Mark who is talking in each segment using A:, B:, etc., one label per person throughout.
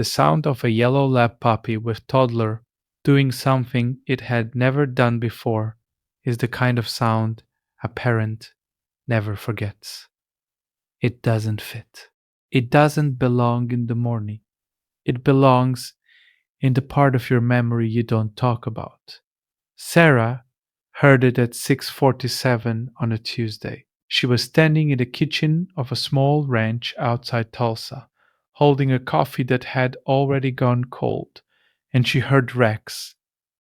A: The sound of a yellow lab puppy with toddler doing something it had never done before is the kind of sound a parent never forgets. It doesn't fit. It doesn't belong in the morning. It belongs in the part of your memory you don't talk about. Sarah heard it at 6:47 on a Tuesday. She was standing in the kitchen of a small ranch outside Tulsa, holding a coffee that had already gone cold, and she heard Rex,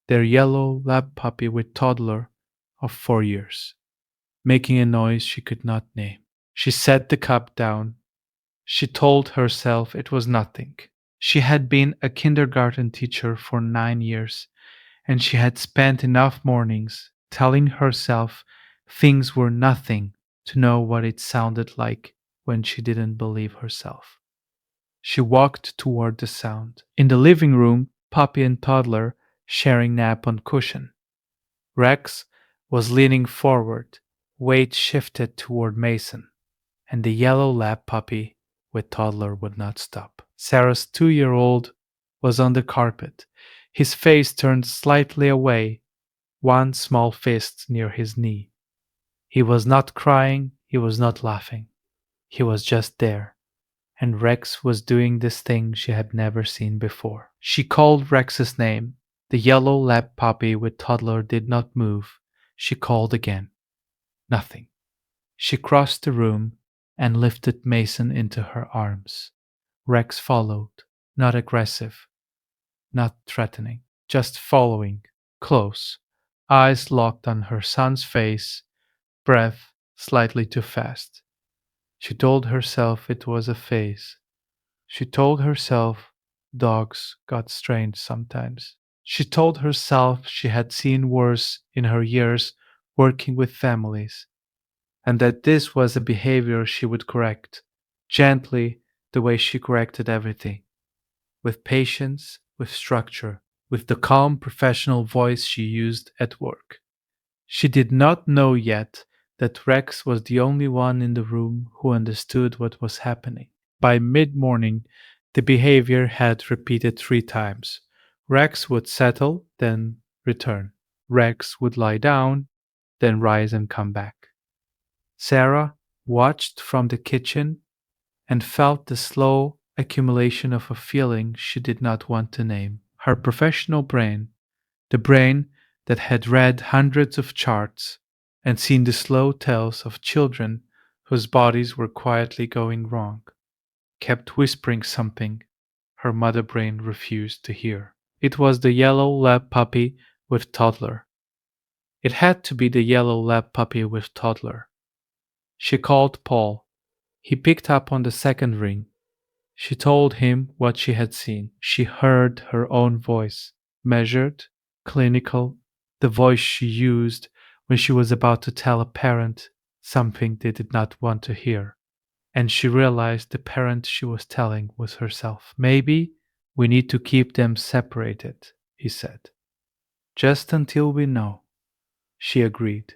A: their yellow lab puppy with toddler of 4 years, making a noise she could not name. She set the cup down. She told herself it was nothing. She had been a kindergarten teacher for 9 years, and she had spent enough mornings telling herself things were nothing to know what it sounded like when she didn't believe herself. She walked toward the sound. In the living room, Puppy and Toddler sharing nap on cushion. Rex was leaning forward, weight shifted toward Mason, and the yellow lab puppy with Toddler would not stop. Sarah's 2-year-old was on the carpet, his face turned slightly away, one small fist near his knee. He was not crying, he was not laughing. He was just there, and Rex was doing this thing she had never seen before. She called Rex's name. The yellow lab puppy with Toddler did not move. She called again. Nothing. She crossed the room and lifted Mason into her arms. Rex followed, not aggressive, not threatening, just following, close, eyes locked on her son's face, breath slightly too fast. She told herself it was a phase. She told herself dogs got strange sometimes. She told herself she had seen worse in her years working with families, and that this was a behavior she would correct, gently, the way she corrected everything, with patience, with structure, with the calm professional voice she used at work. She did not know yet that Rex was the only one in the room who understood what was happening. By mid-morning, the behavior had repeated 3 times. Rex would settle, then return. Rex would lie down, then rise and come back. Sarah watched from the kitchen and felt the slow accumulation of a feeling she did not want to name. Her professional brain, the brain that had read hundreds of charts and seen the slow tales of children whose bodies were quietly going wrong, kept whispering something her mother brain refused to hear. It was the yellow lab puppy with toddler. It had to be the yellow lab puppy with toddler. She called Paul. He picked up on the second ring. She told him what she had seen. She heard her own voice, measured, clinical, the voice she used when she was about to tell a parent something they did not want to hear. And she realized the parent she was telling was herself. Maybe we need to keep them separated, he said. Just until we know. She agreed.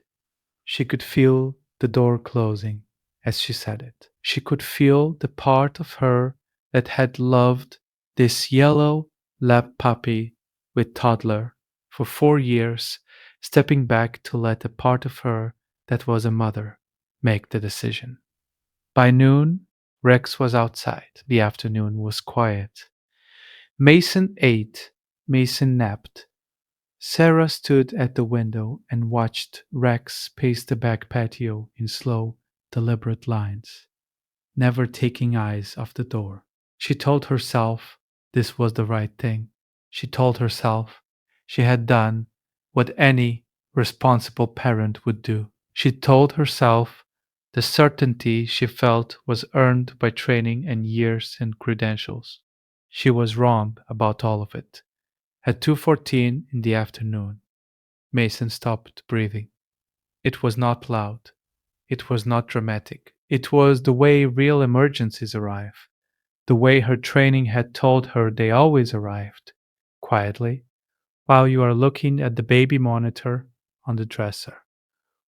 A: She could feel the door closing as she said it. She could feel the part of her that had loved this yellow lab puppy with toddler for 4 years stepping back to let a part of her that was a mother make the decision. By noon, Rex was outside. The afternoon was quiet. Mason ate. Mason napped. Sarah stood at the window and watched Rex pace the back patio in slow, deliberate lines, never taking eyes off the door. She told herself this was the right thing. She told herself she had done what any responsible parent would do. She told herself the certainty she felt was earned by training and years and credentials. She was wrong about all of it. At 2:14 in the afternoon, Mason stopped breathing. It was not loud. It was not dramatic. It was the way real emergencies arrive, the way her training had told her they always arrived, quietly, while you are looking at the baby monitor on the dresser,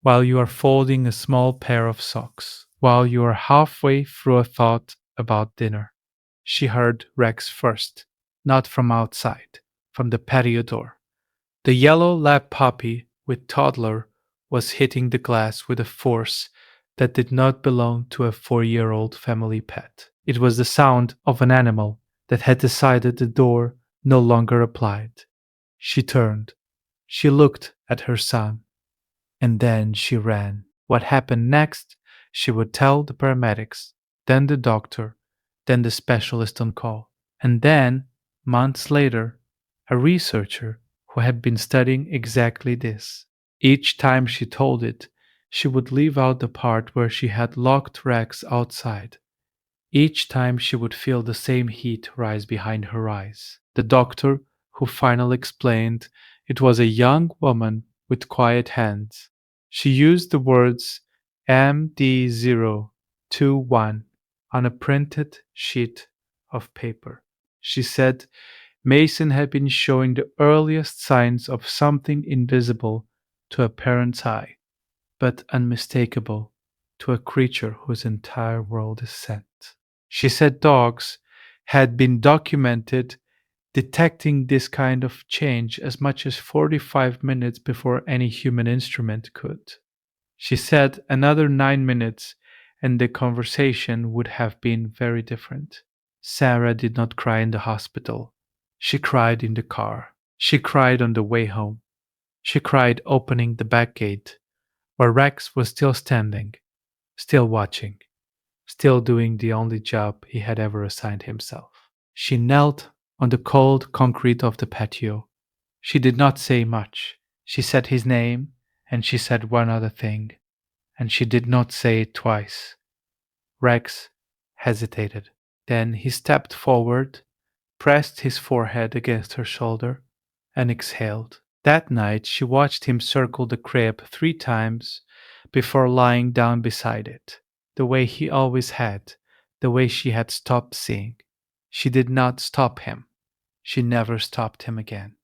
A: while you are folding a small pair of socks, while you are halfway through a thought about dinner. She heard Rex first, not from outside, from the patio door. The yellow lab puppy with toddler was hitting the glass with a force that did not belong to a 4-year-old family pet. It was the sound of an animal that had decided the door no longer applied. She turned. She looked at her son, and then she ran. What happened next, she would tell the paramedics, then the doctor, then the specialist on call. And then, months later, a researcher who had been studying exactly this. Each time she told it, she would leave out the part where she had locked Rex outside. Each time she would feel the same heat rise behind her eyes. The doctor, who finally explained it was a young woman with quiet hands. She used the words MD021 on a printed sheet of paper. She said Mason had been showing the earliest signs of something invisible to a parent's eye, but unmistakable to a creature whose entire world is scent. She said dogs had been documented detecting this kind of change as much as 45 minutes before any human instrument could. She said another 9 minutes and the conversation would have been very different. Sarah did not cry in the hospital. She cried in the car. She cried on the way home. She cried opening the back gate, where Rex was still standing, still watching, still doing the only job he had ever assigned himself. She knelt on the cold concrete of the patio. She did not say much. She said his name, and she said one other thing, and she did not say it twice. Rex hesitated. Then he stepped forward, pressed his forehead against her shoulder, and exhaled. That night she watched him circle the crib 3 times before lying down beside it, the way he always had, the way she had stopped seeing. She did not stop him. She never stopped him again.